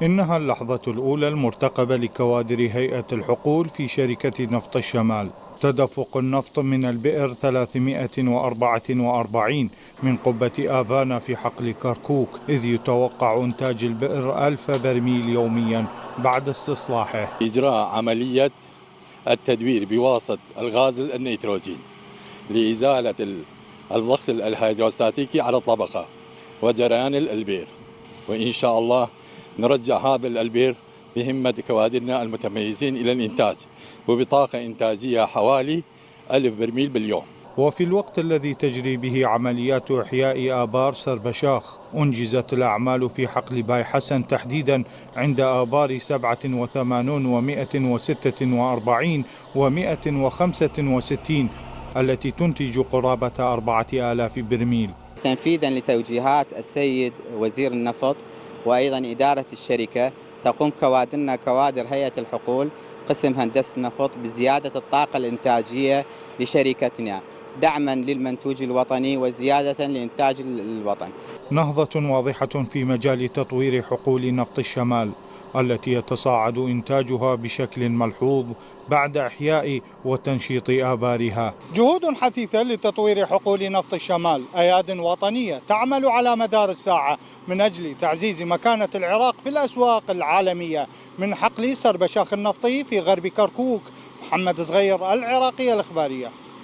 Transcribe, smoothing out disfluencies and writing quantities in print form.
إنها اللحظة الأولى المرتقبة لكوادر هيئة الحقول في شركة نفط الشمال. تدفق النفط من البئر 344 من قبة آفانا في حقل كركوك، إذ يتوقع إنتاج البئر 1000 برميل يوميا بعد استصلاحه. إجراء عملية التدوير بواسطة الغاز النيتروجين لإزالة الضغط الهيدروستاتيكي على الطبقة وجريان البئر، وإن شاء الله نرجع هذا البئر بهمة كوادرنا المتميزين إلى الإنتاج وبطاقة إنتاجية حوالي 1000 برميل باليوم. وفي الوقت الذي تجري به عمليات إحياء آبار سربشاخ، أنجزت الأعمال في حقل باي حسن تحديدا عند آبار 87 و146 و165 التي تنتج قرابة 4000 برميل. تنفيذا لتوجيهات السيد وزير النفط وأيضا إدارة الشركة، تقوم كوادرنا كوادر هيئة الحقول قسم هندسة النفط بزيادة الطاقة الإنتاجية لشركتنا دعما للمنتوج الوطني وزيادة لإنتاج الوطن. نهضة واضحة في مجال تطوير حقول نفط الشمال التي يتصاعد إنتاجها بشكل ملحوظ بعد إحياء وتنشيط آبارها. جهود حثيثة لتطوير حقول نفط الشمال، أياد وطنية تعمل على مدار الساعة من أجل تعزيز مكانة العراق في الأسواق العالمية. من حقل سربشاخ النفطي في غرب كركوك، محمد صغير، العراقية الإخبارية.